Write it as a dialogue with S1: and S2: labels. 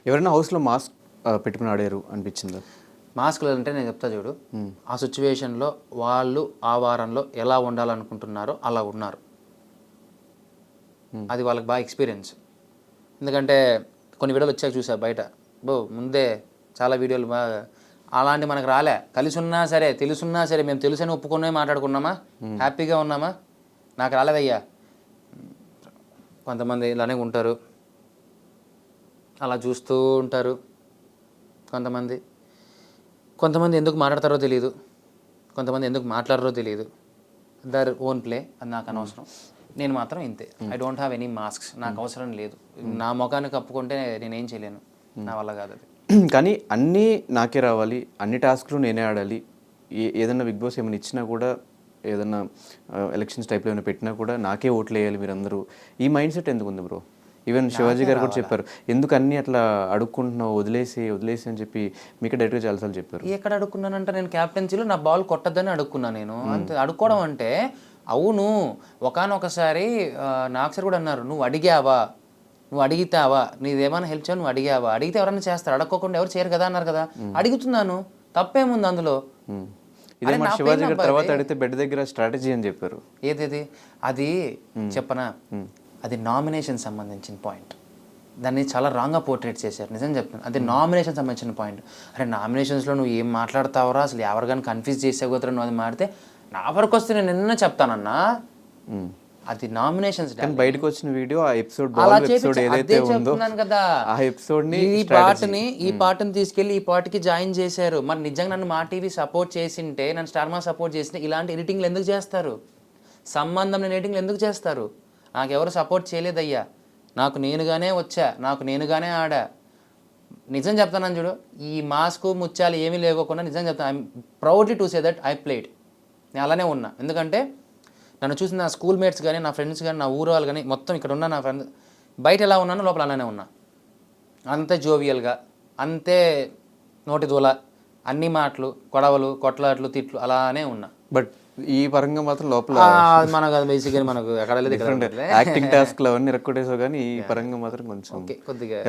S1: ఎవరైనా హౌస్లో మాస్క్ పెట్టుకుని ఆడారు అనిపించిందా?
S2: మాస్క్లు అంటే నేను చెప్తా చూడు, ఆ సిచ్యువేషన్లో వాళ్ళు ఆ వారంలో ఎలా ఉండాలనుకుంటున్నారో అలా ఉన్నారు. అది వాళ్ళకి బాగా ఎక్స్పీరియన్స్. ఎందుకంటే కొన్ని వీడియోలు వచ్చాక చూసా బయట, ముందే చాలా వీడియోలు బాగా అలాంటి మనకు రాలే. కలిసి ఉన్నా సరే తెలుసున్నా సరే మేము తెలుసని ఒప్పుకునే మాట్లాడుకున్నామా, హ్యాపీగా ఉన్నామా, నాకు రాలేదయ్యా. కొంతమంది ఇలానే ఉంటారు, అలా చూస్తూ ఉంటారు. కొంతమంది ఎందుకు మాట్లాడతారో తెలియదు, కొంతమంది ఎందుకు మాట్లాడరో తెలియదు. దర్ ఓన్ ప్లే, అది నాకు అనవసరం. నేను మాత్రం ఇంతే. I don't have any masks, నాకు అవసరం లేదు. నా ముఖాన్ని కప్పుకుంటే నేనేం చేయలేను, నా వల్ల కాదు అది.
S1: కానీ అన్నీ నాకే రావాలి, అన్ని టాస్క్లు నేనే ఆడాలి, ఏదన్నా బిగ్ బాస్ ఏమైనా ఇచ్చినా కూడా, ఏదన్నా ఎలక్షన్స్ టైప్లో ఏమైనా పెట్టినా కూడా నాకే ఓట్లు వేయాలి మీరందరూ, ఈ మైండ్ సెట్ ఎందుకు ఉంది బ్రో? ఈవెన్ శివాజీ గారు కూడా చెప్పారు, ఎందుకు అన్నీ అట్లా అడుక్కుంటున్నావు, వదిలేసి అని చెప్పి మీకు డైరెక్ట్గా చాలాసార్లు చెప్పారు.
S2: ఎక్కడ అడుక్కున్నానంటే నేను క్యాప్టెన్సీలో నా బాల్ కొట్టద్దని అడుక్కున్నా నేను. అంతే. అడుక్కోవడం అంటే అవును, ఒకానొకసారి నాకు సార్ కూడా అన్నారు, నువ్వు అడిగావా, నువ్వు అడిగితావా, నీదేమైనా హెల్ప్ చేయవు, నువ్వు అడిగావా, అడిగితే ఎవరైనా చేస్తారు, అడక్కోకుండా ఎవరు చేయరు కదా అన్నారు కదా. అడుగుతున్నాను, తప్పేముంది అందులో?
S1: ఇదే మా శివాజీ గారు తర్వాత అడిగితే బెడ్ దగ్గర స్ట్రాటజీ అని చెప్పారు.
S2: ఏది అది చెప్పనా? అది నామినేషన్ సంబంధించిన పాయింట్. దాన్ని చాలా రాంగ్గా పోర్ట్రేట్ చేశారు. నిజం చెప్తాను, అది నామినేషన్ సంబంధించిన పాయింట్. అరే నామినేషన్స్లో నువ్వు ఏం మాట్లాడతావురా, అసలు ఎవరు కానీ కన్ఫ్యూజ్ చేసేపోతారు, నువ్వు అది మాడితే నా వరకు వస్తే నేను నిన్న చెప్తానన్నా. అది నామినేషన్స్.
S1: బయటకు వచ్చిన వీడియో ఆ ఎపిసోడ్
S2: ఏదైతే ఉందో కదా,
S1: ఆ ఎపిసోడ్ ని
S2: ఈ పాటని తీసుకెళ్లి ఈ పాటకి జాయిన్ చేశారు. మరి నిజంగా నన్ను మా టీవీ సపోర్ట్ చేసింటే, నన్ను స్టార్ మా సపోర్ట్ చేసింటే ఇలాంటి ఎడిటింగ్లు ఎందుకు చేస్తారు? సంబంధం లేని ఎడిటింగ్లు ఎందుకు చేస్తారు? నాకు ఎవరు సపోర్ట్ చేయలేదయ్యా, నాకు నేనుగానే వచ్చా, నాకు నేనుగానే ఆడా. నిజం చెప్తానని చూడు, ఈ మాస్క్ ముత్యాలు ఏమీ లేకోకుండా నిజం చెప్తాను, I'm proudly to say that I played. నేను అలానే ఉన్నా. ఎందుకంటే నన్ను చూసిన నా స్కూల్ మేట్స్ కానీ, నా ఫ్రెండ్స్ కానీ, నా ఊరు వాళ్ళు కానీ, మొత్తం ఇక్కడ ఉన్న నా ఫ్రెండ్స్ బయట ఎలా ఉన్నానో లోపల అలానే ఉన్నా. అంతే జోవియల్గా, అంతే నోటి దూల, అన్ని మాటలు, గొడవలు, కొట్లాట్లు, తిట్లు అలానే ఉన్నా.
S1: బట్ ఈ పరంగా మాత్రం లోపల
S2: మనకు బేసిక్గా మనకు ఎక్కడ
S1: యాక్టింగ్ టాస్క్లు అవన్నీ రెక్కొట్టేసావు, కానీ ఈ పరంగా మాత్రం కొంచెం
S2: కొద్దిగా